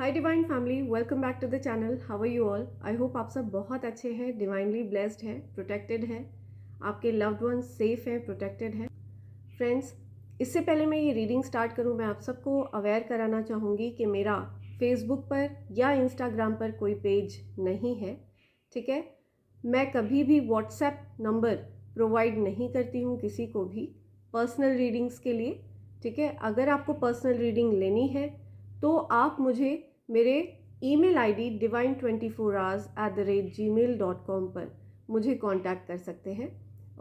Hi divine family, welcome back to the channel. How are you all? I hope आप सब बहुत अच्छे हैं, डिवाइनली ब्लेस्ड हैं, प्रोटेक्टेड हैं, आपके लव्ड वंस सेफ हैं, प्रोटेक्टेड हैं। फ्रेंड्स, इससे पहले मैं ये रीडिंग स्टार्ट करूं, मैं आप सबको अवेयर कराना चाहूँगी कि मेरा फेसबुक पर या इंस्टाग्राम पर कोई पेज नहीं है। ठीक है, मैं कभी भी व्हाट्सएप नंबर प्रोवाइड नहीं करती हूँ किसी को भी पर्सनल रीडिंग्स के लिए। ठीक है, अगर आपको पर्सनल रीडिंग लेनी है तो आप मुझे मेरे ईमेल आईडी divine24hours@gmail.com पर मुझे कांटेक्ट कर सकते हैं।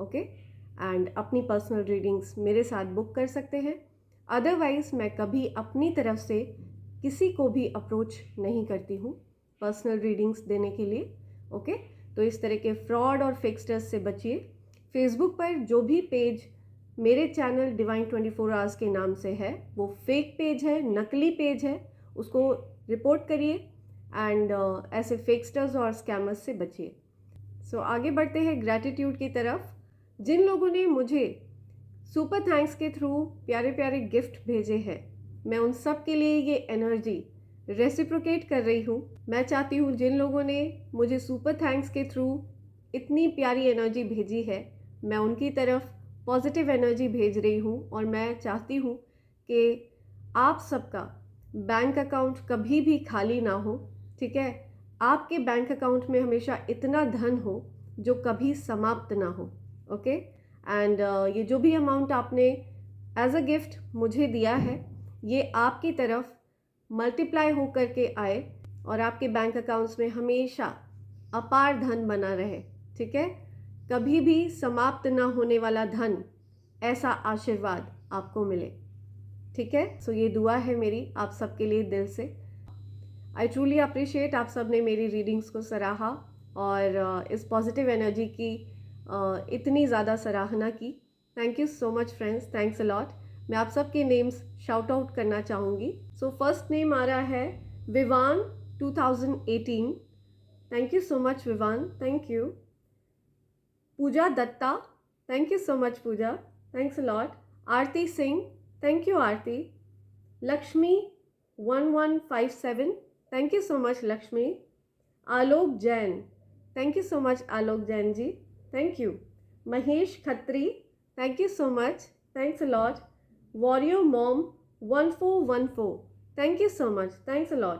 ओके, एंड अपनी पर्सनल रीडिंग्स मेरे साथ बुक कर सकते हैं। अदरवाइज़ मैं कभी अपनी तरफ से किसी को भी अप्रोच नहीं करती हूँ पर्सनल रीडिंग्स देने के लिए। ओके, तो इस तरह के फ्रॉड और फिक्सडर्स से बचिए। फेसबुक पर जो भी पेज मेरे चैनल डिवाइन 24 आवर्स के नाम से है वो फेक पेज है, नकली पेज है, उसको रिपोर्ट करिए एंड ऐसे फेकस्टर्स और स्कैमर्स से बचिए। सो आगे बढ़ते हैं ग्रैटिट्यूड की तरफ। जिन लोगों ने मुझे सुपर थैंक्स के थ्रू प्यारे प्यारे गिफ्ट भेजे हैं, मैं उन सब के लिए ये एनर्जी रेसिप्रोकेट कर रही हूँ। मैं चाहती हूँ जिन लोगों ने मुझे सुपर थैंक्स के थ्रू इतनी प्यारी एनर्जी भेजी है, मैं उनकी तरफ पॉजिटिव एनर्जी भेज रही हूँ और मैं चाहती हूँ कि आप सबका बैंक अकाउंट कभी भी खाली ना हो। ठीक है, आपके बैंक अकाउंट में हमेशा इतना धन हो जो कभी समाप्त ना हो। ओके, एंड ये जो भी अमाउंट आपने एज अ गिफ्ट मुझे दिया है, ये आपकी तरफ मल्टीप्लाई हो करके आए और आपके बैंक अकाउंट्स में हमेशा अपार धन बना रहे। ठीक है, कभी भी समाप्त ना होने वाला धन, ऐसा आशीर्वाद आपको मिले। ठीक है, सो ये दुआ है मेरी आप सबके लिए दिल से। आई ट्रूली अप्रिशिएट आप सब ने मेरी रीडिंग्स को सराहा और इस पॉजिटिव एनर्जी की इतनी ज़्यादा सराहना की। Thank you so much friends, thanks a lot. मैं आप सबके नेम्स शाउट आउट करना चाहूँगी। सो फर्स्ट नेम आ रहा है Vivaan 2018। Thank you so much Vivaan, thank you. Pooja Dutta, thank you so much Pooja, thanks a lot. Aarti Singh, thank you Aarti. Lakshmi 1157, thank you so much Lakshmi. Alok Jain, thank you so much Alok Jain ji, thank you. Mahesh Khatri, thank you so much, thanks a lot. Warrior mom 1414, thank you so much, thanks a lot.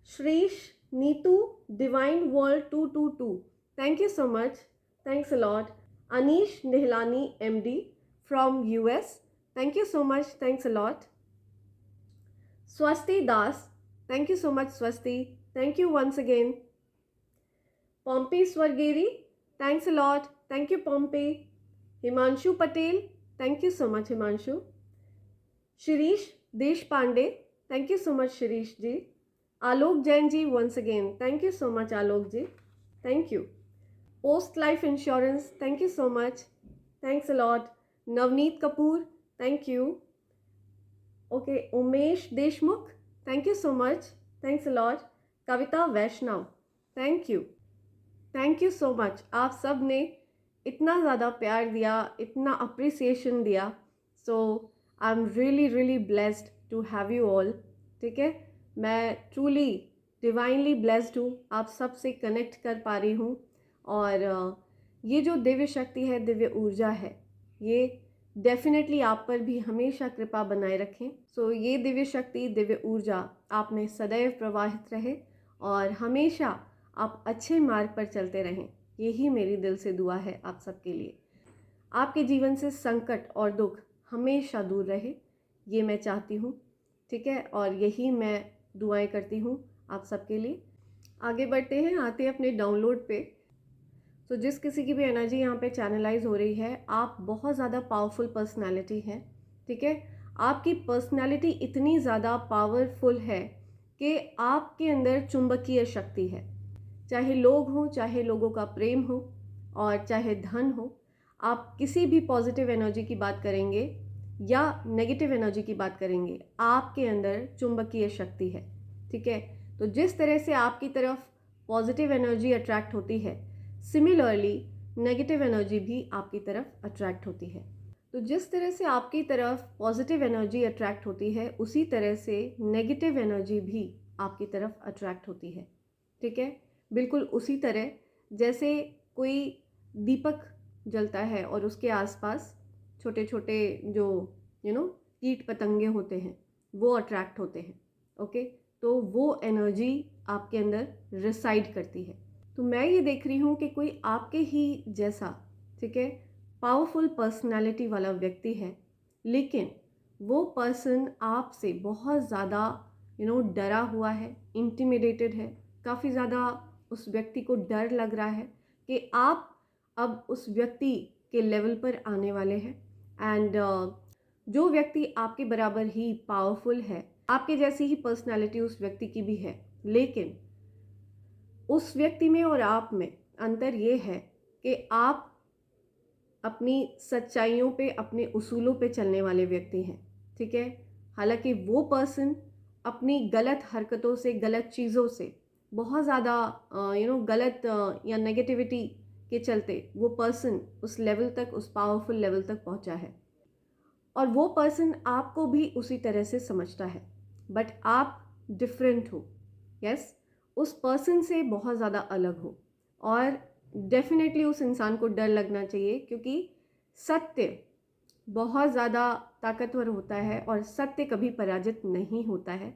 Shrish Neetu divine world 222, thank you so much, thanks a lot. Anish Nihlani MD from US, thank you so much, thanks a lot. Swasti Das, thank you so much Swasti, thank you once again. Pompey Swargeri, thanks a lot, thank you Pompey. Himanshu Patel, thank you so much Himanshu. Shirish Deshpande, thank you so much Shirish ji. Alok Jain ji once again, thank you so much Alok ji, thank you. Post Life Insurance, thank you so much, thanks a lot. Navneet Kapoor, thank you. Okay, Umesh Deshmukh, thank you so much, thanks a lot. Kavita Vaishnav, thank you, thank you so much. आप सब ने इतना ज़्यादा प्यार दिया, इतना appreciation दिया, so I'm really blessed to have you all. ठीक है, मैं truly divinely blessed हूँ, आप सब से कनेक्ट कर पा रही हूँ और ये जो दिव्य शक्ति है, दिव्य ऊर्जा है, ये डेफिनेटली आप पर भी हमेशा कृपा बनाए रखें। सो ये दिव्य शक्ति, दिव्य ऊर्जा आप में सदैव प्रवाहित रहे और हमेशा आप अच्छे मार्ग पर चलते रहें। यही मेरी दिल से दुआ है आप सबके लिए। आपके जीवन से संकट और दुख हमेशा दूर रहे, ये मैं चाहती हूँ। ठीक है, और यही मैं दुआएं करती हूँ आप सबके लिए। आगे बढ़ते हैं, आते हैं अपने डाउनलोड पे। तो जिस किसी की भी एनर्जी यहाँ पे चैनलाइज हो रही है, आप बहुत ज़्यादा पावरफुल पर्सनालिटी हैं। ठीक है, आपकी पर्सनालिटी इतनी ज़्यादा पावरफुल है कि आपके अंदर चुंबकीय शक्ति है। चाहे लोग हों, चाहे लोगों का प्रेम हो और चाहे धन हो, आप किसी भी पॉजिटिव एनर्जी की बात करेंगे या नेगेटिव एनर्जी की बात करेंगे, आपके अंदर चुंबकीय शक्ति है। ठीक है, तो जिस तरह से आपकी तरफ पॉजिटिव एनर्जी अट्रैक्ट होती है, सिमिलरली नेगेटिव एनर्जी भी आपकी तरफ अट्रैक्ट होती है। तो जिस तरह से आपकी तरफ पॉजिटिव एनर्जी अट्रैक्ट होती है, उसी तरह से नेगेटिव एनर्जी भी आपकी तरफ अट्रैक्ट होती है। ठीक है, बिल्कुल उसी तरह जैसे कोई दीपक जलता है और उसके आसपास छोटे छोटे जो कीट पतंगे होते हैं वो अट्रैक्ट होते हैं। ओके, तो वो एनर्जी आपके अंदर रिसाइड करती है। तो मैं ये देख रही हूँ कि कोई आपके ही जैसा, ठीक है, पावरफुल पर्सनालिटी वाला व्यक्ति है, लेकिन वो पर्सन आपसे बहुत ज़्यादा डरा हुआ है, इंटिमिडेटेड है, काफ़ी ज़्यादा उस व्यक्ति को डर लग रहा है कि आप अब उस व्यक्ति के लेवल पर आने वाले हैं। एंड जो व्यक्ति आपके बराबर ही पावरफुल है, आपके जैसी ही पर्सनालिटी उस व्यक्ति की भी है, लेकिन उस व्यक्ति में और आप में अंतर ये है कि आप अपनी सच्चाइयों पे, अपने उसूलों पे चलने वाले व्यक्ति हैं। ठीक है, हालांकि वो पर्सन अपनी गलत हरकतों से, गलत चीज़ों से बहुत ज़्यादा गलत या नेगेटिविटी के चलते वो पर्सन उस लेवल तक, उस पावरफुल लेवल तक पहुंचा है। और वो पर्सन आपको भी उसी तरह से समझता है, बट आप डिफरेंट हो। यस, उस पर्सन से बहुत ज़्यादा अलग हो। और डेफिनेटली उस इंसान को डर लगना चाहिए, क्योंकि सत्य बहुत ज़्यादा ताकतवर होता है और सत्य कभी पराजित नहीं होता है।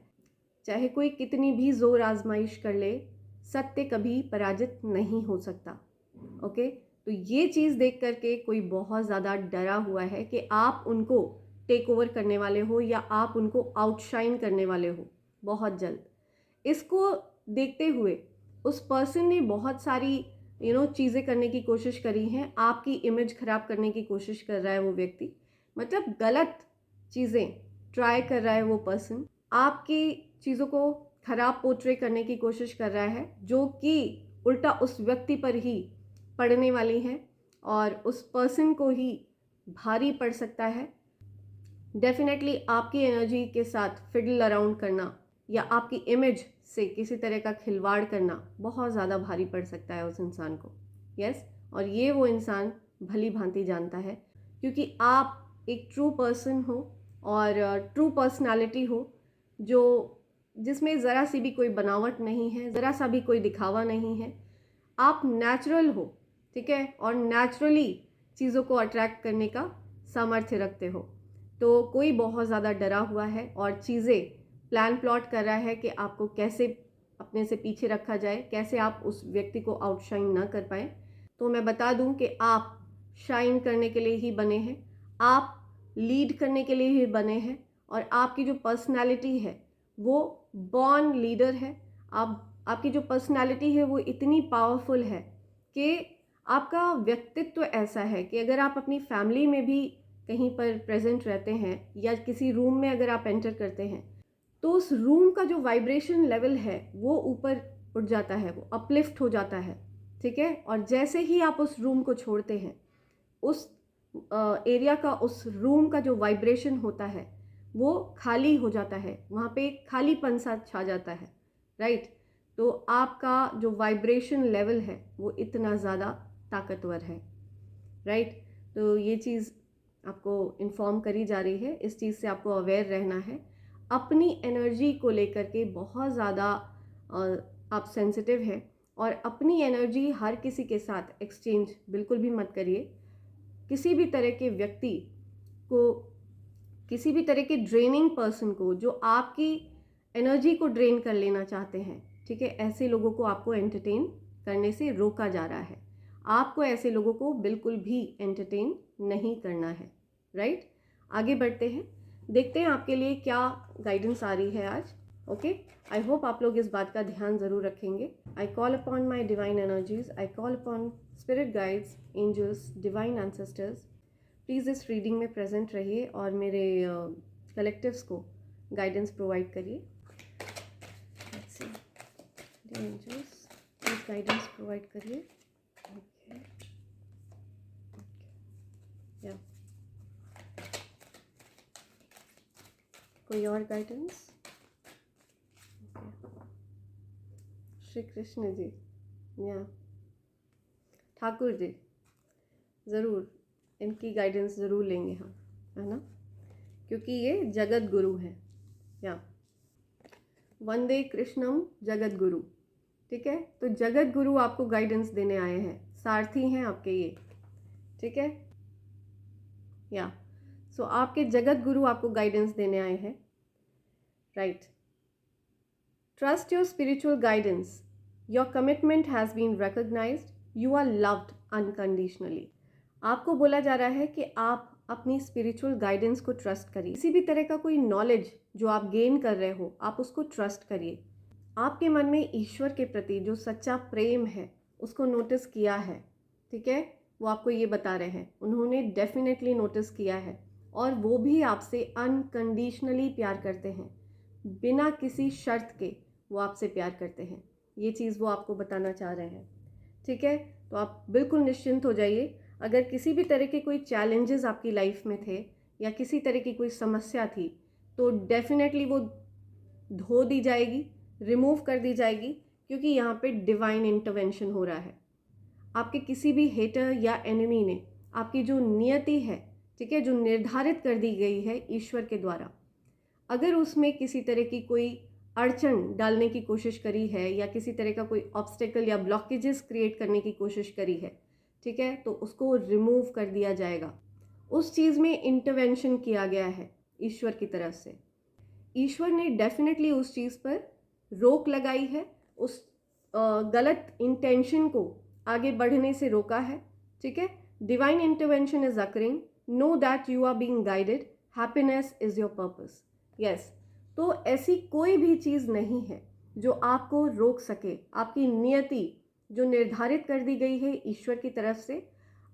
चाहे कोई कितनी भी जोर आजमाइश कर ले, सत्य कभी पराजित नहीं हो सकता। ओके, तो ये चीज़ देख करके कोई बहुत ज़्यादा डरा हुआ है कि आप उनको टेक ओवर करने वाले हो या आप उनको आउटशाइन करने वाले हो बहुत जल्द। इसको देखते हुए उस पर्सन ने बहुत सारी चीज़ें करने की कोशिश करी हैं। आपकी इमेज खराब करने की कोशिश कर रहा है वो व्यक्ति, मतलब गलत चीज़ें ट्राई कर रहा है वो पर्सन, आपकी चीज़ों को खराब पोर्ट्रे करने की कोशिश कर रहा है, जो कि उल्टा उस व्यक्ति पर ही पड़ने वाली है और उस पर्सन को ही भारी पड़ सकता है। डेफिनेटली आपकी एनर्जी के साथ फिडल अराउंड करना या आपकी इमेज से किसी तरह का खिलवाड़ करना बहुत ज़्यादा भारी पड़ सकता है उस इंसान को। यस, और ये वो इंसान भली भांति जानता है, क्योंकि आप एक ट्रू पर्सन हो और ट्रू पर्सनालिटी हो, जो जिसमें ज़रा सी भी कोई बनावट नहीं है, ज़रा सा भी कोई दिखावा नहीं है। आप नेचुरल हो, ठीक है, और नेचुरली चीज़ों को अट्रैक्ट करने का सामर्थ्य रखते हो। तो कोई बहुत ज़्यादा डरा हुआ है और चीज़ें प्लान प्लॉट कर रहा है कि आपको कैसे अपने से पीछे रखा जाए, कैसे आप उस व्यक्ति को आउटशाइन ना कर पाए। तो मैं बता दूं कि आप शाइन करने के लिए ही बने हैं, आप लीड करने के लिए ही बने हैं, और आपकी जो पर्सनालिटी है वो बॉर्न लीडर है। आपकी जो पर्सनालिटी है वो इतनी पावरफुल है कि आपका व्यक्तित्व ऐसा है कि अगर आप अपनी फैमिली में भी कहीं पर प्रेजेंट रहते हैं या किसी रूम में अगर आप एंटर करते हैं, तो उस रूम का जो वाइब्रेशन लेवल है वो ऊपर उठ जाता है, वो अपलिफ्ट हो जाता है। ठीक है, और जैसे ही आप उस रूम को छोड़ते हैं, उस एरिया का, उस रूम का जो वाइब्रेशन होता है वो खाली हो जाता है, वहाँ पे एक खालीपन सा छा जाता है। राइट, तो आपका जो वाइब्रेशन लेवल है वो इतना ज़्यादा ताकतवर है। राइट, तो ये चीज़ आपको इन्फॉर्म करी जा रही है, इस चीज़ से आपको अवेयर रहना है। अपनी एनर्जी को लेकर के बहुत ज़्यादा आप सेंसिटिव हैं, और अपनी एनर्जी हर किसी के साथ एक्सचेंज बिल्कुल भी मत करिए। किसी भी तरह के व्यक्ति को, किसी भी तरह के ड्रेनिंग पर्सन को जो आपकी एनर्जी को ड्रेन कर लेना चाहते हैं, ठीक है, ऐसे लोगों को आपको एंटरटेन करने से रोका जा रहा है। आपको ऐसे लोगों को बिल्कुल भी एंटरटेन नहीं करना है। राइट, आगे बढ़ते हैं, देखते हैं आपके लिए क्या गाइडेंस आ रही है आज। ओके, आई होप आप लोग इस बात का ध्यान ज़रूर रखेंगे। I call upon my divine energies, I call upon spirit guides, angels, divine ancestors, please इस रीडिंग में प्रेजेंट रहिए और मेरे कलेक्टिव्स को गाइडेंस प्रोवाइड करिए। एंजल्स प्लीज़ गाइडेंस प्रोवाइड करिए। ओके, या कोई और गाइडेंस? श्री कृष्ण जी या ठाकुर जी, ज़रूर इनकी गाइडेंस ज़रूर लेंगे हम, है ना, क्योंकि ये जगत गुरु हैं। या वंदे कृष्णम जगत गुरु, ठीक है। तो जगत गुरु आपको गाइडेंस देने आए हैं, सारथी हैं आपके ये, ठीक है। या सो आपके जगत गुरु आपको गाइडेंस देने आए हैं, right. Trust your spiritual guidance, your commitment has been recognised, you are loved unconditionally. आपको बोला जा रहा है कि आप अपनी स्पिरिचुअल गाइडेंस को ट्रस्ट करिए। किसी भी तरह का कोई नॉलेज जो आप गेन कर रहे हो, आप उसको ट्रस्ट करिए। आपके मन में ईश्वर के प्रति जो सच्चा प्रेम है उसको नोटिस किया है, ठीक है। वो आपको ये बता रहे हैं, उन्होंने डेफिनेटली नोटिस किया है, और वो भी आपसे अनकंडीशनली प्यार करते हैं, बिना किसी शर्त के वो आपसे प्यार करते हैं। ये चीज़ वो आपको बताना चाह रहे हैं, ठीक है। तो आप बिल्कुल निश्चिंत हो जाइए। अगर किसी भी तरह के कोई चैलेंजेस आपकी लाइफ में थे या किसी तरह की कोई समस्या थी, तो डेफिनेटली वो धो दी जाएगी, रिमूव कर दी जाएगी, क्योंकि यहाँ पे डिवाइन इंटरवेंशन हो रहा है। आपके किसी भी हेटर या एनिमी ने आपकी जो नियति है, ठीक है, जो निर्धारित कर दी गई है ईश्वर के द्वारा, अगर उसमें किसी तरह की कोई अड़चन डालने की कोशिश करी है या किसी तरह का कोई ऑब्स्टेकल या ब्लॉकेजेस क्रिएट करने की कोशिश करी है, ठीक है, तो उसको रिमूव कर दिया जाएगा। उस चीज़ में इंटरवेंशन किया गया है ईश्वर की तरफ से। ईश्वर ने डेफिनेटली उस चीज़ पर रोक लगाई है, उस गलत इंटेंशन को आगे बढ़ने से रोका है, ठीक है। Divine intervention is occurring, know that you are being guided, happiness is your purpose. Yes, तो ऐसी कोई भी चीज़ नहीं है जो आपको रोक सके। आपकी नियति जो निर्धारित कर दी गई है ईश्वर की तरफ से,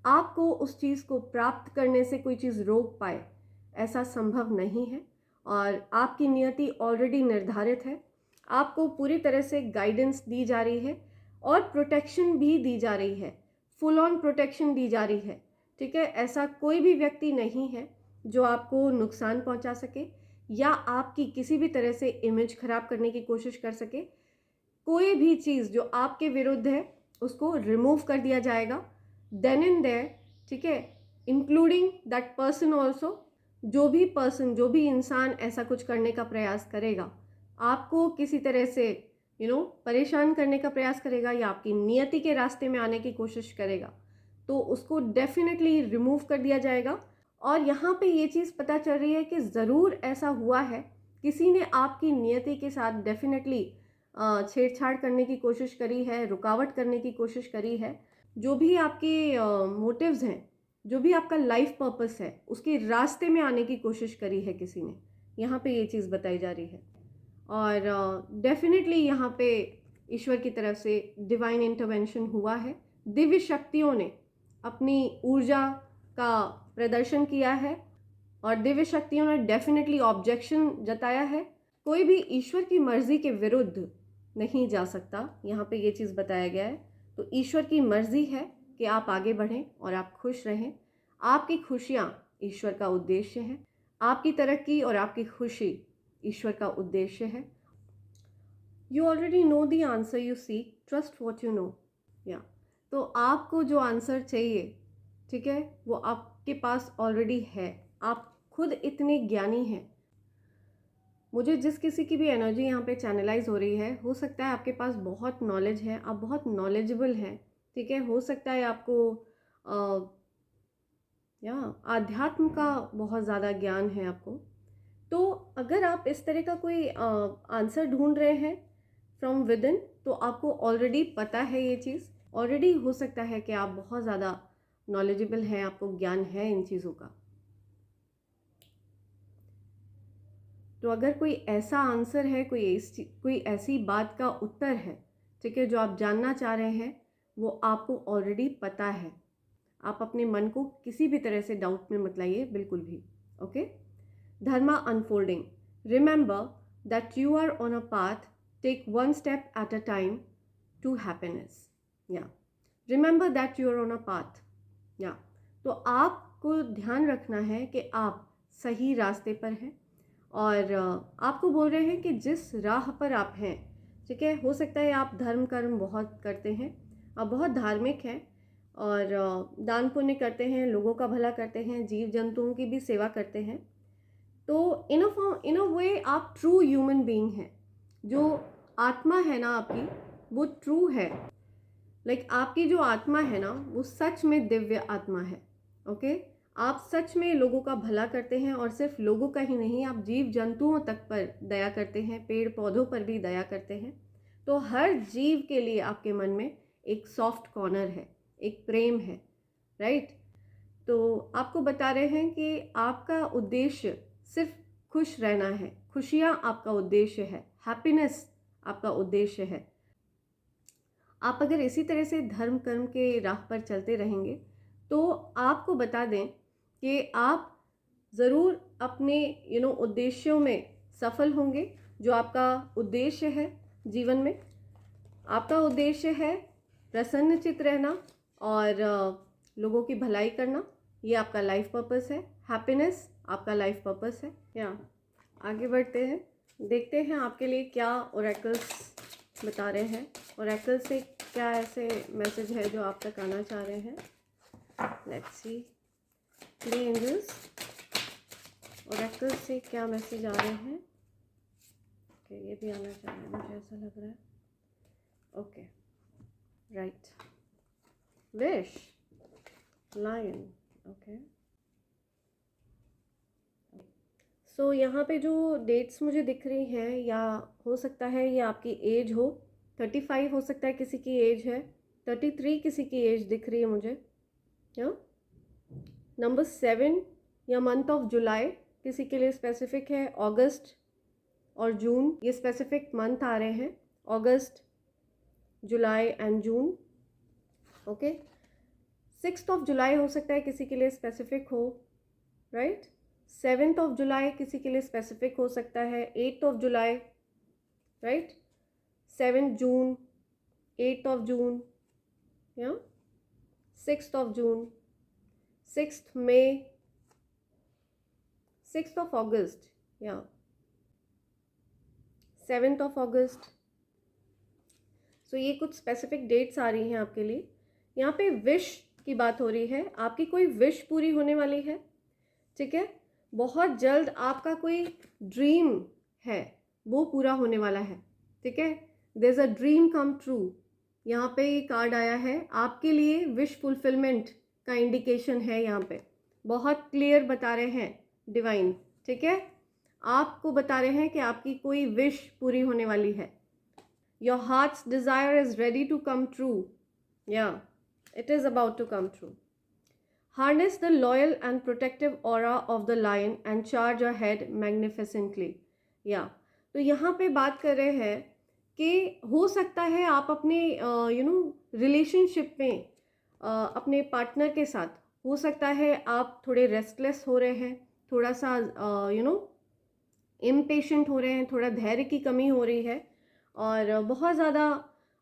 आपको उस चीज़ को प्राप्त करने से कोई चीज़ रोक पाए, ऐसा संभव नहीं है। और आपकी नियति ऑलरेडी निर्धारित है, आपको पूरी तरह से गाइडेंस दी जा रही है और प्रोटेक्शन भी दी जा रही है, फुल ऑन प्रोटेक्शन दी जा रही है, ठीक है। ऐसा कोई भी व्यक्ति नहीं है जो आपको नुकसान पहुंचा सके या आपकी किसी भी तरह से इमेज खराब करने की कोशिश कर सके। कोई भी चीज़ जो आपके विरुद्ध है उसको रिमूव कर दिया जाएगा देन एंड देयर, ठीक है, इंक्लूडिंग दैट पर्सन ऑल्सो। जो भी इंसान ऐसा कुछ करने का प्रयास करेगा, आपको किसी तरह से परेशान करने का प्रयास करेगा या आपकी नियति के रास्ते में आने की कोशिश करेगा, तो उसको डेफिनेटली रिमूव कर दिया जाएगा। और यहाँ पे ये चीज़ पता चल रही है कि ज़रूर ऐसा हुआ है, किसी ने आपकी नियति के साथ डेफिनेटली छेड़छाड़ करने की कोशिश करी है, रुकावट करने की कोशिश करी है। जो भी आपके मोटिव्स हैं, जो भी आपका लाइफ पर्पस है, उसके रास्ते में आने की कोशिश करी है किसी ने, यहाँ पे ये चीज़ बताई जा रही है। और डेफिनेटली यहाँ पे ईश्वर की तरफ से डिवाइन इंटरवेंशन हुआ है। दिव्य शक्तियों ने अपनी ऊर्जा का प्रदर्शन किया है और दिव्य शक्तियों ने डेफिनेटली ऑब्जेक्शन जताया है। कोई भी ईश्वर की मर्जी के विरुद्ध नहीं जा सकता, यहाँ पे ये चीज़ बताया गया है। तो ईश्वर की मर्जी है कि आप आगे बढ़ें और आप खुश रहें। आपकी खुशियाँ ईश्वर का उद्देश्य है, आपकी तरक्की और आपकी खुशी ईश्वर का उद्देश्य है। You already know the answer you seek, trust what you know. या तो आपको जो आंसर चाहिए, ठीक है, वो आपके पास ऑलरेडी है। आप खुद इतने ज्ञानी हैं। मुझे जिस किसी की भी एनर्जी यहाँ पे चैनलाइज हो रही है, हो सकता है आपके पास बहुत नॉलेज है, आप बहुत नॉलेजेबल हैं, ठीक है। हो सकता है आपको या आध्यात्म का बहुत ज़्यादा ज्ञान है आपको। तो अगर आप इस तरह का कोई आंसर ढूंढ रहे हैं फ्रॉम विद इन, तो आपको ऑलरेडी पता है ये चीज़। ऑलरेडी हो सकता है कि आप बहुत ज़्यादा नॉलेजेबल हैं, आपको ज्ञान है इन चीज़ों का। तो अगर कोई ऐसा आंसर है, कोई ऐसी बात का उत्तर है, ठीक है, जो आप जानना चाह रहे हैं, वो आपको ऑलरेडी पता है। आप अपने मन को किसी भी तरह से डाउट में मत लाइए, बिल्कुल भी। Okay. Dharma unfolding, remember that you are on a path, take one step at a time to happiness. या remember that you are on a path. या तो आपको ध्यान रखना है कि आप सही रास्ते पर हैं और आपको बोल रहे हैं कि जिस राह पर आप हैं, ठीक है, हो सकता है आप धर्म कर्म बहुत करते हैं, आप बहुत धार्मिक हैं और दान पुण्य करते हैं, लोगों का भला करते हैं, जीव जंतुओं की भी सेवा करते हैं, तो इन अ वे आप ट्रू ह्यूमन बीइंग हैं। जो आत्मा है ना आपकी, वो ट्रू है। लाइक आपकी जो आत्मा है ना, वो सच में दिव्य आत्मा है। ओके, आप सच में लोगों का भला करते हैं, और सिर्फ लोगों का ही नहीं, आप जीव जंतुओं तक पर दया करते हैं, पेड़ पौधों पर भी दया करते हैं। तो हर जीव के लिए आपके मन में एक सॉफ्ट कॉर्नर है, एक प्रेम है, राइट। तो आपको बता रहे हैं कि आपका उद्देश्य सिर्फ खुश रहना है, खुशियाँ आपका उद्देश्य है, हैप्पीनेस आपका उद्देश्य है। आप अगर इसी तरह से धर्म कर्म के राह पर चलते रहेंगे तो आपको बता दें कि आप ज़रूर अपने उद्देश्यों में सफल होंगे। जो आपका उद्देश्य है जीवन में, आपका उद्देश्य है प्रसन्नचित्त रहना और लोगों की भलाई करना, ये आपका लाइफ पर्पस है। हैप्पीनेस आपका लाइफ पर्पस है। या आगे बढ़ते हैं, देखते हैं आपके लिए क्या ओरेकल्स बता रहे हैं। ओरेकल से क्या ऐसे मैसेज है जो आप तक आना चाह रहे हैं। Let's see the angels, oracle से क्या मैसेज आ रहे हैं। ओके, ये भी आना चाह रहे हैं, मुझे ऐसा लग रहा है। Okay, right, wish, lion. Okay, so यहाँ पे जो डेट्स मुझे दिख रही हैं, या हो सकता है ये आपकी एज हो। 35 हो सकता है किसी की एज है, 33 किसी की एज दिख रही है मुझे। नंबर 7 या मंथ ऑफ जुलाई किसी के लिए स्पेसिफिक है। अगस्त और जून, ये स्पेसिफिक मंथ आ रहे हैं, अगस्त, जुलाई एंड जून। ओके, 6 ऑफ जुलाई हो सकता है किसी के लिए स्पेसिफिक हो, राइट। 7 ऑफ जुलाई किसी के लिए स्पेसिफिक हो सकता है, 8 of July, right, 7 June, 8 of June, या 6 ऑफ जून, 6 मई, 6 ऑफ अगस्त, या 7 ऑफ अगस्त। सो ये कुछ स्पेसिफिक डेट्स आ रही हैं आपके लिए। यहाँ पे विश की बात हो रही है, आपकी कोई विश पूरी होने वाली है, ठीक है। बहुत जल्द आपका कोई ड्रीम है, वो पूरा होने वाला है, ठीक है। There is a dream come true. यहाँ पे ये कार्ड आया है आपके लिए, विश फुलफिलमेंट का इंडिकेशन है। यहाँ पे बहुत क्लियर बता रहे हैं डिवाइन, ठीक है। आपको बता रहे हैं कि आपकी कोई विश पूरी होने वाली है। Your heart's desire is ready to come true, या it is about to come true. Harness the loyal and protective aura of the lion and charge ahead magnificently. या तो यहाँ पे बात कर रहे हैं कि हो सकता है आप अपने रिलेशनशिप में अपने पार्टनर के साथ, हो सकता है आप थोड़े रेस्टलेस हो रहे हैं, थोड़ा सा इम्पेशेंट हो रहे हैं, थोड़ा धैर्य की कमी हो रही है, और बहुत ज़्यादा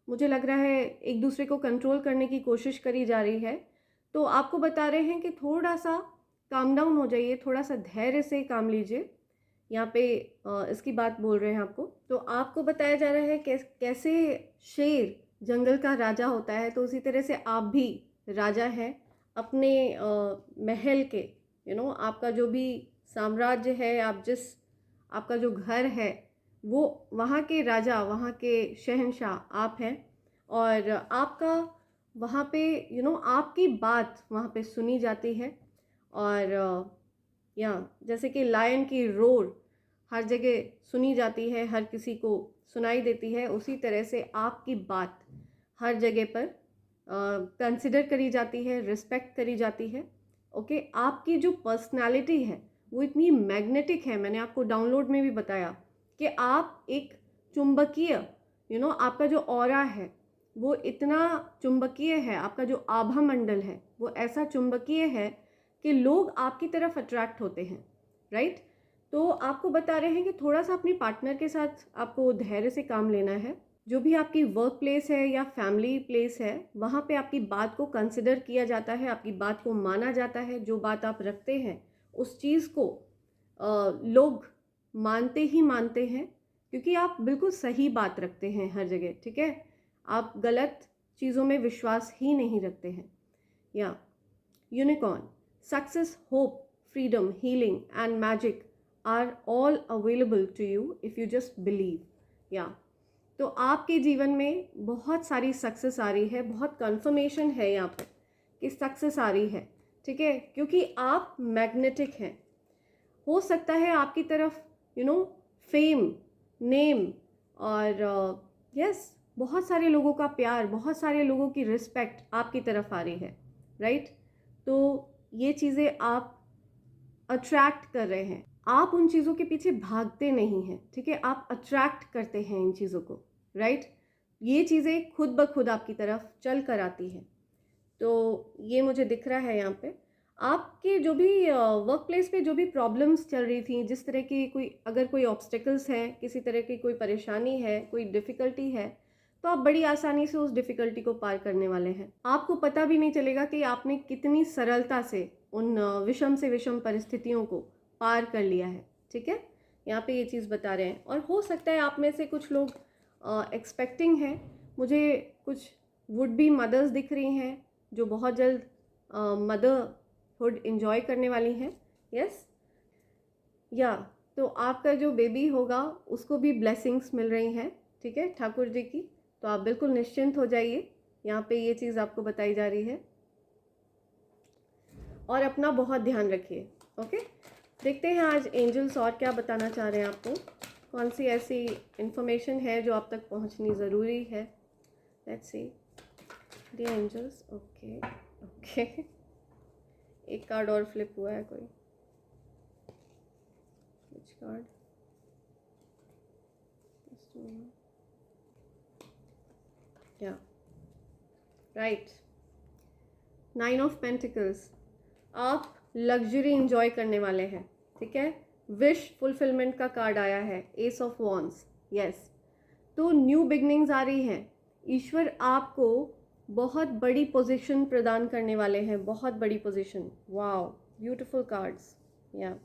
मुझे लग रहा है एक दूसरे को कंट्रोल करने की कोशिश करी जा रही है। तो आपको बता रहे हैं कि थोड़ा सा काम डाउन हो जाइए, थोड़ा सा धैर्य से काम लीजिए। यहाँ पे इसकी बात बोल रहे हैं आपको। तो आपको बताया जा रहा है कैसे शेर जंगल का राजा होता है, तो उसी तरह से आप भी राजा हैं अपने महल के। आपका जो भी साम्राज्य है, आपका जो घर है, वो वहाँ के राजा, वहाँ के शहंशाह आप हैं। और आपका वहाँ पे आपकी बात वहाँ पे सुनी जाती है। और या जैसे कि लायन की रोर हर जगह सुनी जाती है, हर किसी को सुनाई देती है, उसी तरह से आपकी बात हर जगह पर कंसिडर करी जाती है, रिस्पेक्ट करी जाती है। ओके, आपकी जो पर्सनालिटी है वो इतनी मैग्नेटिक है, मैंने आपको डाउनलोड में भी बताया कि आप एक चुंबकीय आपका जो ऑरा है वो इतना चुंबकीय है, आपका जो आभा मंडल है वो ऐसा चुंबकीय है कि लोग आपकी तरफ अट्रैक्ट होते हैं, राइट। तो आपको बता रहे हैं कि थोड़ा सा अपने पार्टनर के साथ आपको धैर्य से काम लेना है। जो भी आपकी वर्क प्लेस है या फैमिली प्लेस है, वहाँ पे आपकी बात को कंसिडर किया जाता है, आपकी बात को माना जाता है। जो बात आप रखते हैं उस चीज़ को लोग मानते ही मानते हैं, क्योंकि आप बिल्कुल सही बात रखते हैं हर जगह, ठीक है। आप गलत चीज़ों में विश्वास ही नहीं रखते हैं। Yeah unicorn, success, hope, freedom, healing and magic are all available to you if you just believe. या तो आपके जीवन में बहुत सारी सक्सेस आ रही है, बहुत कंफर्मेशन है यहाँ पर कि सक्सेस आ रही है, ठीक है, क्योंकि आप मैग्नेटिक हैं। हो सकता है आपकी तरफ फेम, नेम और यस बहुत सारे लोगों का प्यार, बहुत सारे लोगों की रिस्पेक्ट आपकी तरफ आ रही है, राइट। तो ये चीज़ें आप अट्रैक्ट कर रहे हैं, आप उन चीज़ों के पीछे भागते नहीं हैं, ठीक है, आप अट्रैक्ट करते हैं इन चीज़ों को, राइट। ये चीज़ें खुद ब खुद आपकी तरफ चल कर आती हैं। तो ये मुझे दिख रहा है यहाँ पे आपके जो भी वर्क प्लेस पे जो भी प्रॉब्लम्स चल रही थी, जिस तरह की अगर कोई ऑब्स्टिकल्स हैं, किसी तरह की कोई परेशानी है, कोई डिफ़िकल्टी है, तो आप बड़ी आसानी से उस डिफ़िकल्टी को पार करने वाले हैं। आपको पता भी नहीं चलेगा कि आपने कितनी सरलता से उन विषम से विषम परिस्थितियों को पार कर लिया है, ठीक है। यहाँ पे ये चीज़ बता रहे हैं। और हो सकता है आप में से कुछ लोग एक्सपेक्टिंग हैं, मुझे कुछ वुड बी मदर्स दिख रही हैं जो बहुत जल्द मदरहुड एंजॉय करने वाली हैं, यस। या तो आपका जो बेबी होगा उसको भी ब्लेसिंग्स मिल रही हैं, ठीक है, ठाकुर जी की। तो आप बिल्कुल निश्चिंत हो जाइए, यहाँ पे ये चीज़ आपको बताई जा रही है। और अपना बहुत ध्यान रखिए, ओके। देखते हैं आज एंजल्स और क्या बताना चाह रहे हैं आपको, कौन सी ऐसी इंफॉर्मेशन है जो आप तक पहुंचनी ज़रूरी है। Let's see the angels. Okay okay, एक कार्ड और फ्लिप हुआ है कोई, which card? Yeah right, 9 of pentacles. आप लग्जरी इंजॉय करने वाले हैं, ठीक है। विश फुलफिलमेंट का कार्ड आया है, एस ऑफ वॉन्ड्स, यस। तो न्यू बिगनिंग्स आ रही हैं, ईश्वर आपको बहुत बड़ी पोजीशन प्रदान करने वाले हैं, बहुत बड़ी पोजीशन। Wow, beautiful cards. या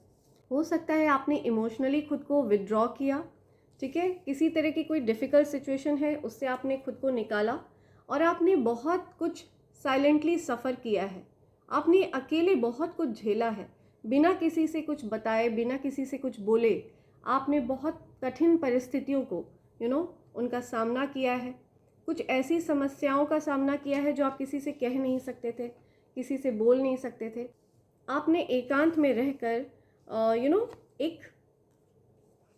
हो सकता है आपने इमोशनली खुद को विदड्रॉ किया, ठीक है, किसी तरह की कोई डिफ़िकल्ट सिचुएशन है उससे आपने खुद को निकाला और आपने बहुत कुछ साइलेंटली सफ़र किया है, आपने अकेले बहुत कुछ झेला है, बिना किसी से कुछ बताए, बिना किसी से कुछ बोले आपने बहुत कठिन परिस्थितियों को उनका सामना किया है। कुछ ऐसी समस्याओं का सामना किया है जो आप किसी से कह नहीं सकते थे, किसी से बोल नहीं सकते थे। आपने एकांत में रहकर एक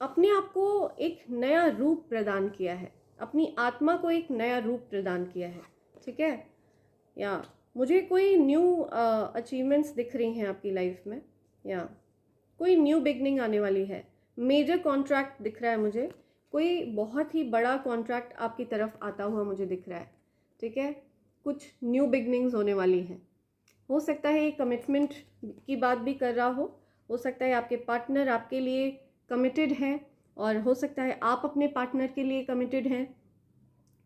अपने आप को एक नया रूप प्रदान किया है, अपनी आत्मा को एक नया रूप प्रदान किया है, ठीक है। या मुझे कोई न्यू अचीवमेंट्स दिख रही हैं आपकी लाइफ में, या कोई न्यू बिगनिंग आने वाली है। मेजर कॉन्ट्रैक्ट दिख रहा है मुझे, कोई बहुत ही बड़ा कॉन्ट्रैक्ट आपकी तरफ आता हुआ मुझे दिख रहा है, ठीक है। कुछ न्यू बिगनिंग्स होने वाली हैं। हो सकता है ये कमिटमेंट की बात भी कर रहा हो सकता है आपके पार्टनर आपके लिए कमिटेड हैं, और हो सकता है आप अपने पार्टनर के लिए कमिटेड हैं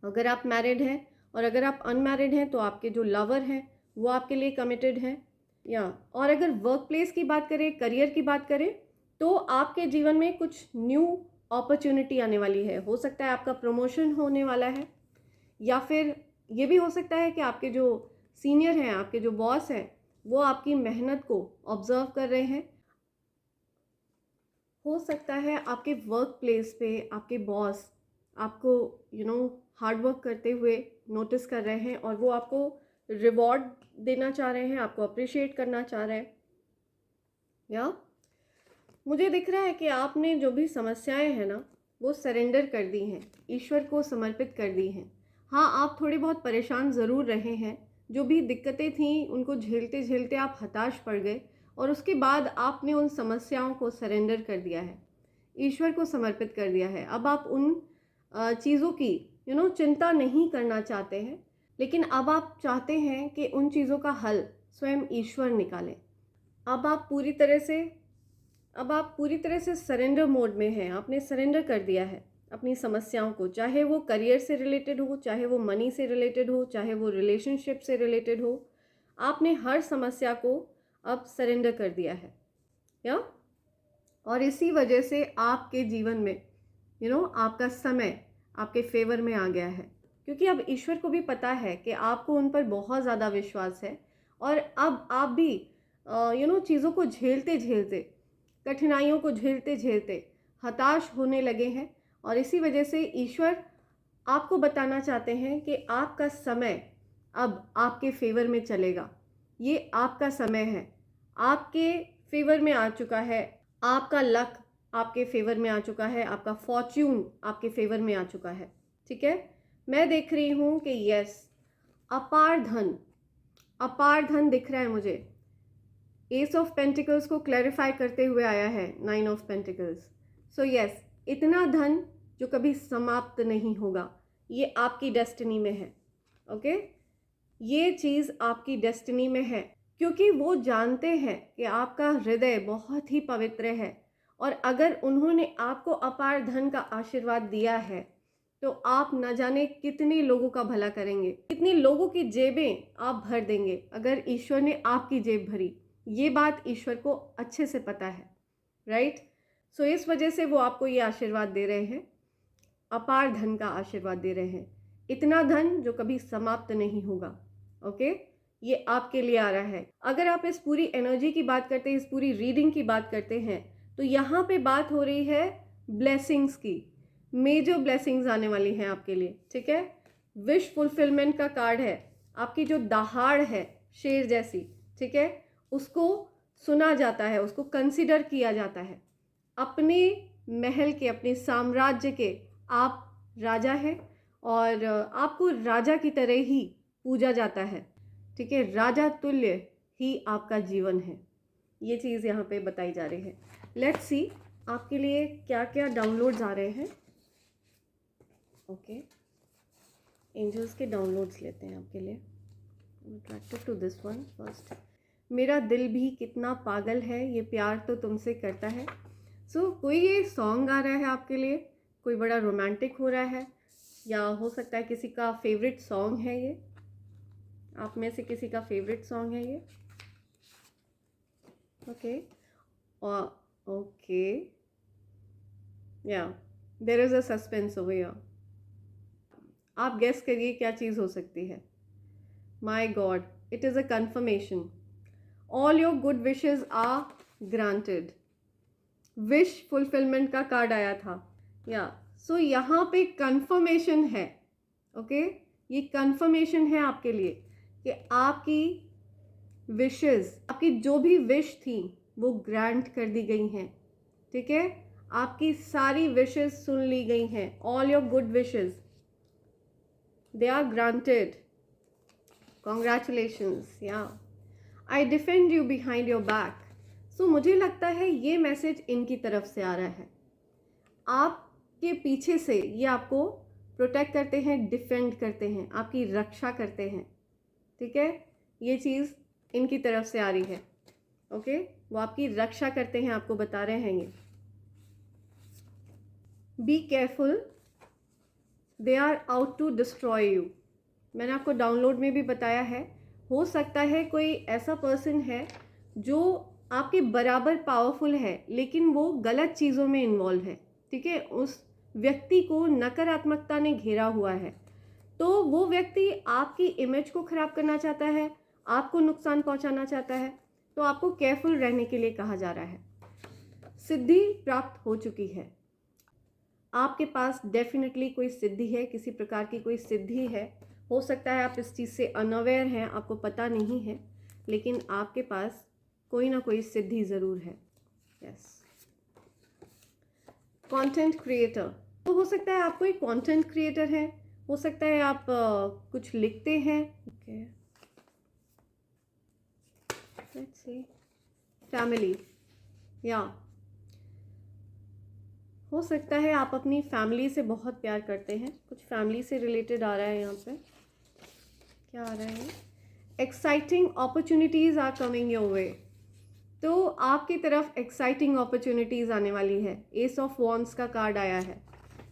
अगर आप मैरिड हैं, और अगर आप अनमैरिड हैं तो आपके जो लवर हैं वो आपके लिए कमिटेड हैं। या और अगर वर्क प्लेस की बात करें, करियर की बात करें, तो आपके जीवन में कुछ न्यू अपॉर्चुनिटी आने वाली है। हो सकता है आपका प्रमोशन होने वाला है, या फिर ये भी हो सकता है कि आपके जो सीनियर हैं, आपके जो बॉस हैं, वो आपकी मेहनत को ऑब्जर्व कर रहे हैं। हो सकता है आपके वर्क प्लेस पे आपके बॉस आपको हार्ड वर्क करते हुए नोटिस कर रहे हैं और वो आपको रिवॉर्ड देना चाह रहे हैं, आपको अप्रिशिएट करना चाह रहे हैं। या मुझे दिख रहा है कि आपने जो भी समस्याएं हैं ना वो सरेंडर कर दी हैं, ईश्वर को समर्पित कर दी हैं। हाँ, आप थोड़े बहुत परेशान ज़रूर रहे हैं, जो भी दिक्कतें थीं उनको झेलते झेलते आप हताश पड़ गए, और उसके बाद आपने उन समस्याओं को सरेंडर कर दिया है, ईश्वर को समर्पित कर दिया है। अब आप उन चीज़ों की चिंता नहीं करना चाहते हैं, लेकिन अब आप चाहते हैं कि उन चीज़ों का हल स्वयं ईश्वर निकालें। अब आप पूरी तरह से सरेंडर मोड में हैं। आपने सरेंडर कर दिया है अपनी समस्याओं को, चाहे वो करियर से रिलेटेड हो, चाहे वो मनी से रिलेटेड हो, चाहे वो रिलेशनशिप से रिलेटेड हो। आपने हर समस्या को अब सरेंडर कर दिया है। या और इसी वजह से आपके जीवन में आपका समय आपके फेवर में आ गया है, क्योंकि अब ईश्वर को भी पता है कि आपको उन पर बहुत ज़्यादा विश्वास है और अब आप भी चीज़ों को झेलते झेलते, कठिनाइयों को झेलते झेलते हताश होने लगे हैं, और इसी वजह से ईश्वर आपको बताना चाहते हैं कि आपका समय अब आपके फेवर में चलेगा। ये आपका समय है, आपके फेवर में आ चुका है, आपका लक आपके फेवर में आ चुका है, आपका फॉर्च्यून आपके फेवर में आ चुका है। ठीक है, मैं देख रही हूँ कि यस, अपार धन दिख रहा है मुझे। एस ऑफ पेंटिकल्स को क्लैरिफाई करते हुए आया है 9 ऑफ पेंटिकल्स। सो यस, इतना धन जो कभी समाप्त नहीं होगा, ये आपकी डेस्टिनी में है। ओके, ये चीज़ आपकी डेस्टिनी में है, क्योंकि वो जानते हैं कि आपका हृदय बहुत ही पवित्र है, और अगर उन्होंने आपको अपार धन का आशीर्वाद दिया है तो आप न जाने कितने लोगों का भला करेंगे, कितनी लोगों की जेबें आप भर देंगे अगर ईश्वर ने आपकी जेब भरी। ये बात ईश्वर को अच्छे से पता है, राइट? सो इस वजह से वो आपको ये आशीर्वाद दे रहे हैं, अपार धन का आशीर्वाद दे रहे हैं, इतना धन जो कभी समाप्त नहीं होगा। ओके, ये आपके लिए आ रहा है। अगर आप इस पूरी एनर्जी की बात करते हैं, इस पूरी रीडिंग की बात करते हैं, तो यहाँ पे बात हो रही है ब्लेसिंग्स की। मेजर ब्लेसिंग्स आने वाली हैं आपके लिए। ठीक है, विश फुलफिलमेंट का कार्ड है। आपकी जो दहाड़ है शेर जैसी, ठीक है, उसको सुना जाता है, उसको कंसिडर किया जाता है। अपने महल के, अपने साम्राज्य के आप राजा हैं, और आपको राजा की तरह ही पूजा जाता है। ठीक है, राजा तुल्य ही आपका जीवन है। ये चीज़ यहाँ पे बताई जा रही है। लेट्स सी आपके लिए क्या क्या डाउनलोड्स आ रहे हैं। ओके, एंजल्स के डाउनलोड्स लेते हैं आपके लिए। Attracted to this one first. मेरा दिल भी कितना पागल है, ये प्यार तो तुमसे करता है। सो कोई ये सॉन्ग आ रहा है आपके लिए, कोई बड़ा रोमांटिक हो रहा है, या हो सकता है किसी का फेवरेट सॉन्ग है ये, आप में से किसी का फेवरेट सॉन्ग है ये। Okay, okay, yeah there is a suspense over here. आप गेस करिए क्या चीज़ हो सकती है। My god, it is a confirmation. All your good wishes are granted. Wish fulfilment का कार्ड आया था, या सो यहाँ पे कंफर्मेशन है। ओके, ये कंफर्मेशन है आपके लिए कि आपकी विशेस, आपकी जो भी विश थी वो ग्रांट कर दी गई हैं। ठीक है, आपकी सारी विशेस सुन ली गई हैं। All your good wishes, they are granted. Congratulations. Yeah, I defend you behind your back. So मुझे लगता है ये मैसेज इनकी तरफ से आ रहा है। आपके पीछे से ये आपको प्रोटेक्ट करते हैं, डिफेंड करते हैं, आपकी रक्षा करते हैं। ठीक है, ये चीज़ इनकी तरफ से आ रही है। ओके, वो आपकी रक्षा करते हैं, आपको बता रहे हैं ये। Be careful, they are out to destroy you. मैंने आपको डाउनलोड में भी बताया है, हो सकता है कोई ऐसा पर्सन है जो आपके बराबर पावरफुल है, लेकिन वो गलत चीज़ों में इन्वॉल्व है। ठीक है, उस व्यक्ति को नकारात्मकता ने घेरा हुआ है, तो वो व्यक्ति आपकी इमेज को ख़राब करना चाहता है, आपको नुकसान पहुंचाना चाहता है, तो आपको केयरफुल रहने के लिए कहा जा रहा है। सिद्धि प्राप्त हो चुकी है, आपके पास डेफिनेटली कोई सिद्धि है, किसी प्रकार की कोई सिद्धि है। हो सकता है आप इस चीज़ से अनअवेयर हैं, आपको पता नहीं है, लेकिन आपके पास कोई ना कोई सिद्धि ज़रूर है। यस, कंटेंट क्रिएटर, तो हो सकता है आप कोई कंटेंट क्रिएटर हैं, हो सकता है आप कुछ लिखते हैं। ओके, लेट्स सी, फैमिली, या हो सकता है आप अपनी फैमिली से बहुत प्यार करते हैं। कुछ फैमिली से रिलेटेड आ रहा है यहाँ पे। क्या आ रहा है? Exciting opportunities are coming your way. तो आपकी तरफ एक्साइटिंग अपॉर्चुनिटीज़ आने वाली है। एस ऑफ वॉन्ड्स का कार्ड आया है।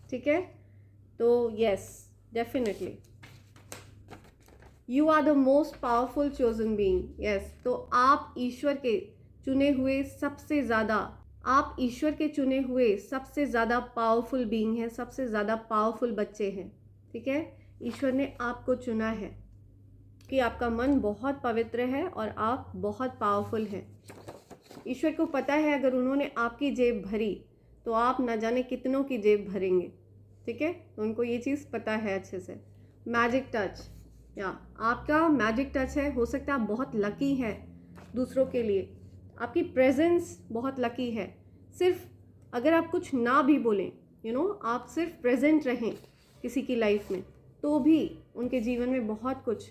ठीक है, तो yes, definitely you are the most powerful chosen being. Yes, तो आप ईश्वर के चुने हुए सबसे ज़्यादा, आप ईश्वर के चुने हुए सबसे ज़्यादा पावरफुल बीइंग हैं, सबसे ज़्यादा पावरफुल बच्चे हैं। ठीक है, ईश्वर ने आपको चुना है, कि आपका मन बहुत पवित्र है और आप बहुत पावरफुल हैं। ईश्वर को पता है अगर उन्होंने आपकी जेब भरी तो आप ना जाने कितनों की जेब भरेंगे। ठीक है, तो उनको ये चीज़ पता है अच्छे से। मैजिक टच, या आपका मैजिक टच है, हो सकता है आप बहुत लकी है दूसरों के लिए, आपकी प्रेजेंस बहुत लकी है। सिर्फ अगर आप कुछ ना भी बोलें, आप सिर्फ प्रेजेंट रहें किसी की लाइफ में, तो भी उनके जीवन में बहुत कुछ,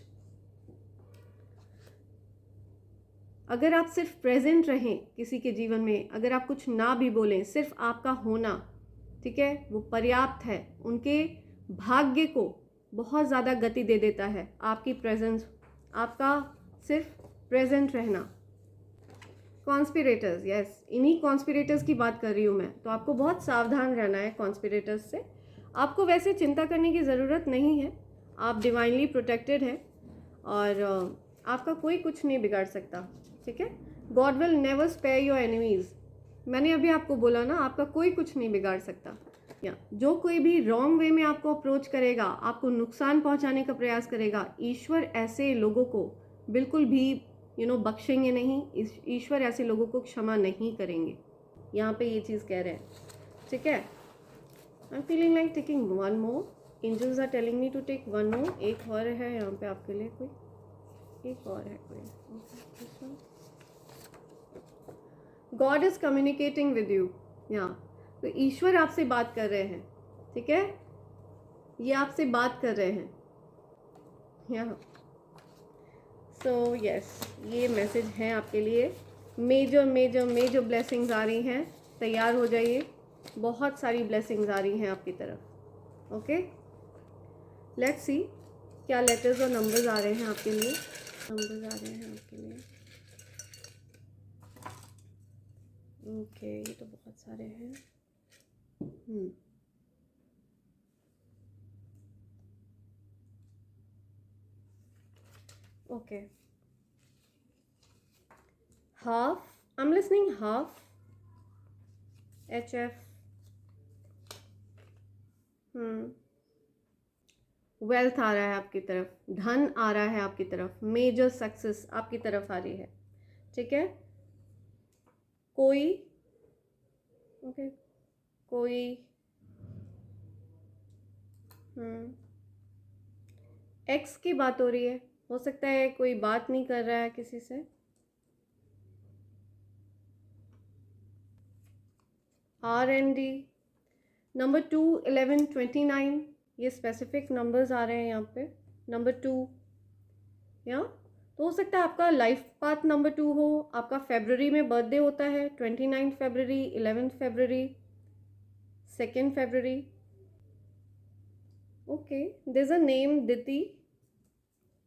अगर आप सिर्फ प्रेजेंट रहें किसी के जीवन में, अगर आप कुछ ना भी बोलें, सिर्फ आपका होना, ठीक है, वो पर्याप्त है। उनके भाग्य को बहुत ज़्यादा गति दे देता है आपकी प्रेजेंस, आपका सिर्फ प्रेजेंट रहना। कॉन्स्पिरेटर्स, यस, इन्हीं कॉन्स्पिरेटर्स की बात कर रही हूँ मैं। तो आपको बहुत सावधान रहना है कॉन्स्पिरेटर्स से। आपको वैसे चिंता करने की ज़रूरत नहीं है, आप डिवाइनली प्रोटेक्टेड हैं और आपका कोई कुछ नहीं बिगाड़ सकता। ठीक है, God will never spare your enemies. मैंने अभी आपको बोला ना, आपका कोई कुछ नहीं बिगाड़ सकता। या जो कोई भी रॉन्ग वे में आपको अप्रोच करेगा, आपको नुकसान पहुंचाने का प्रयास करेगा, ईश्वर ऐसे लोगों को बिल्कुल भी बख्शेंगे नहीं। ईश्वर ऐसे लोगों को क्षमा नहीं करेंगे। यहाँ पे ये चीज़ कह रहे हैं। ठीक है, I am feeling like taking one more. Angels are telling me to take one more. एक और है यहाँ पे आपके लिए, कोई एक और है कोई। God is communicating with you. यहाँ तो ईश्वर आपसे बात कर रहे हैं। ठीक है, ये आपसे बात कर रहे हैं यहाँ। सो यस, ये मैसेज है आपके लिए। मेजर मेजर मेजर ब्लेसिंग्स आ रही हैं, तैयार हो जाइए। बहुत सारी ब्लेसिंग्स आ रही हैं आपकी तरफ। ओके, लेट्स सी क्या लेटर्स और नंबर्स आ रहे हैं आपके लिए। नंबर्स आ रहे हैं आपके लिए। ओके, ये तो बहुत सारे हैं। Okay, half, I am listening half, HF, wealth आ रहा है आपकी तरफ, धन आ रहा है आपकी तरफ, मेजर सक्सेस आपकी तरफ आ रही है। ठीक है, कोई ओके कोई एक्स की बात हो रही है, हो सकता है कोई बात नहीं कर रहा है किसी से। RND, नंबर 2, 11, 29, ये स्पेसिफिक नंबर्स आ रहे हैं यहाँ पे। नंबर 2, या तो हो सकता है आपका लाइफ पाथ नंबर 2 हो। आपका फरवरी में बर्थडे होता है, 29 फरवरी, 11 फरवरी, 2 फरवरी। Okay, there is a name Diti,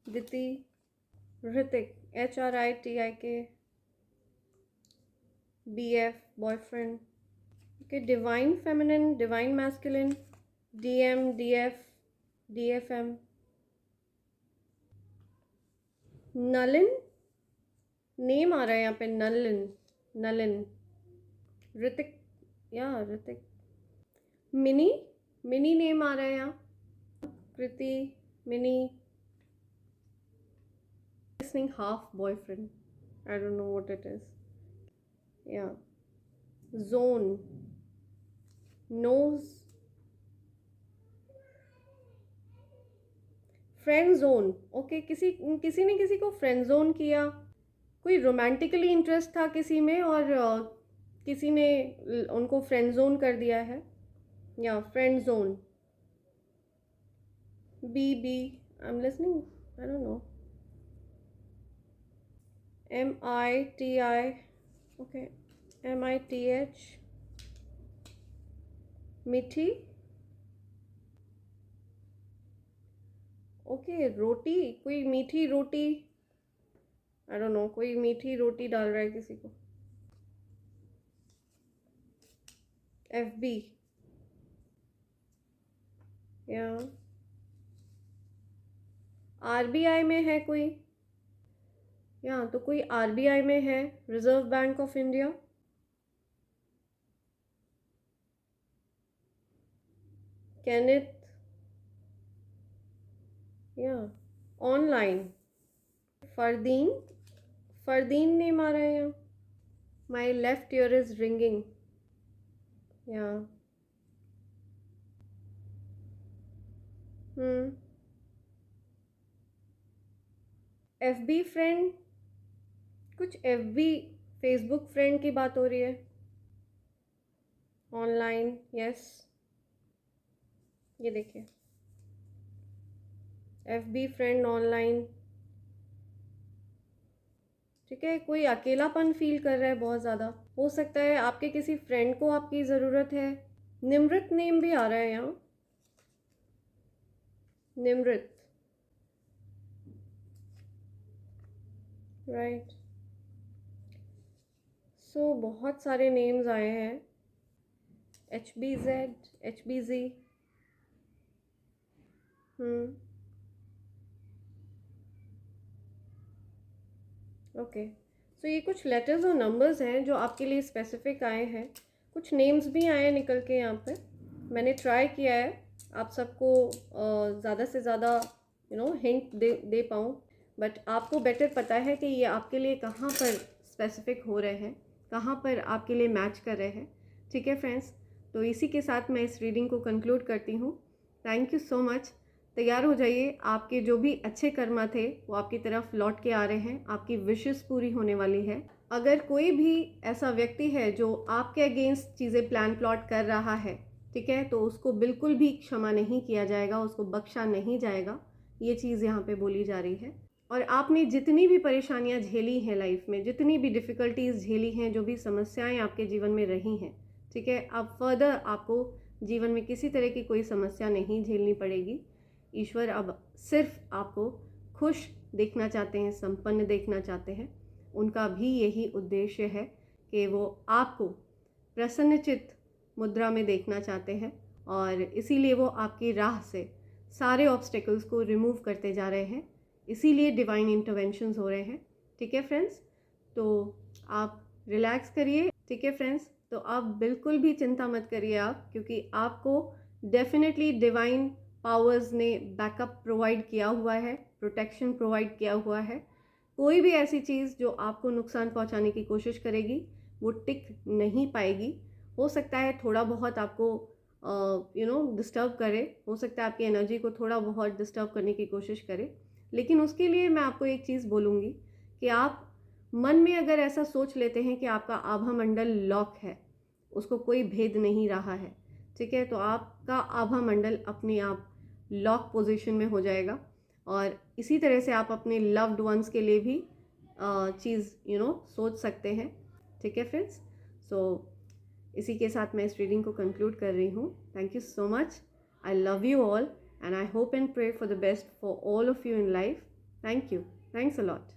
Hritik, HRITIK, BF, boyfriend. Okay, divine feminine, divine masculine, DM, DF, DFM, Nalin, name आ रहा है यहाँ पे, नलिन, ऋतिक, या ऋतिक, मिनी नेम आ रहा है यहाँ, कृति, mini, listening half boyfriend, I don't know what it is. Yeah, zone, nose, friend zone. Okay, किसी ने किसी को फ्रेंड जोन किया, कोई रोमांटिकली इंटरेस्ट था किसी में और किसी ने उनको फ्रेंड जोन कर दिया है, या friend zone. BB, I am listening, I don't know. MITI, okay, MITH, मिठी, ओके, रोटी, कोई मीठी रोटी, आई डोंट नो, कोई मीठी रोटी डाल रहा है किसी को। FB, या RBI में है कोई, या तो कोई RBI में है, reserve bank of India. Kenneth, या ऑनलाइन, फरदीन, फरदीन नेम आ रहा है यहाँ। My left ear is ringing. या FB फ्रेंड, कुछ FB फेसबुक फ्रेंड की बात हो रही है। ऑनलाइन, यस, ये देखिए FB फ्रेंड ऑनलाइन। ठीक है, कोई अकेलापन फील कर रहा है बहुत ज़्यादा। हो सकता है आपके किसी फ्रेंड को आपकी ज़रूरत है। निमृत नेम भी आ रहा है यहाँ, निमृत, राइट। सो बहुत सारे नेम्स आए हैं। HBZ, HBZ। ओके, सो ये कुछ लेटर्स और नंबर्स हैं जो आपके लिए स्पेसिफिक आए हैं। कुछ नेम्स भी आए हैं निकल के यहाँ पे। मैंने ट्राई किया है आप सबको ज़्यादा से ज़्यादा हिंट दे पाऊँ, बट आपको बेटर पता है कि ये आपके लिए कहाँ पर स्पेसिफिक हो रहे हैं, कहाँ पर आपके लिए मैच कर रहे हैं। ठीक है फ्रेंड्स, तो इसी के साथ मैं इस रीडिंग को कंक्लूड करती हूँ। Thank you so much. तैयार हो जाइए, आपके जो भी अच्छे कर्मा थे वो आपकी तरफ लौट के आ रहे हैं, आपकी विशेस पूरी होने वाली है। अगर कोई भी ऐसा व्यक्ति है जो आपके अगेंस्ट चीज़ें प्लान प्लॉट कर रहा है, ठीक है, तो उसको बिल्कुल भी क्षमा नहीं किया जाएगा, उसको बख्शा नहीं जाएगा। ये चीज़ यहाँ पे बोली जा रही है। और आपने जितनी भी परेशानियाँ झेली हैं लाइफ में, जितनी भी डिफ़िकल्टीज़ झेली हैं, जो भी समस्याएँ आपके जीवन में रही हैं, ठीक है, अब फर्दर आपको जीवन में किसी तरह की कोई समस्या नहीं झेलनी पड़ेगी। ईश्वर अब सिर्फ आपको खुश देखना चाहते हैं, संपन्न देखना चाहते हैं। उनका भी यही उद्देश्य है कि वो आपको प्रसन्नचित्त मुद्रा में देखना चाहते हैं, और इसीलिए वो आपकी राह से सारे ऑब्स्टेकल्स को रिमूव करते जा रहे हैं। इसीलिए डिवाइन इंटरवेंशंस हो रहे हैं। ठीक है फ्रेंड्स, तो आप रिलैक्स करिए। ठीक है फ्रेंड्स, तो आप बिल्कुल भी चिंता मत करिए आप, क्योंकि आपको डेफिनेटली डिवाइन पावर्स ने बैकअप प्रोवाइड किया हुआ है, प्रोटेक्शन प्रोवाइड किया हुआ है। कोई भी ऐसी चीज़ जो आपको नुकसान पहुंचाने की कोशिश करेगी वो टिक नहीं पाएगी। हो सकता है थोड़ा बहुत आपको डिस्टर्ब करे, हो सकता है आपकी एनर्जी को थोड़ा बहुत डिस्टर्ब करने की कोशिश करे, लेकिन उसके लिए मैं आपको एक चीज़ बोलूँगी कि आप मन में अगर ऐसा सोच लेते हैं कि आपका आभा मंडल लॉक है, उसको कोई भेद नहीं रहा है, ठीक है, तो आपका आभा मंडल अपने आप लॉक पोजीशन में हो जाएगा। और इसी तरह से आप अपने लव्ड वंस के लिए भी चीज़ सोच सकते हैं। ठीक है फ्रेंड्स, सो इसी के साथ मैं इस रीडिंग को कंक्लूड कर रही हूँ। Thank you so much. I love you all and I hope and pray for the best for all of you in life. Thank you, thanks a lot.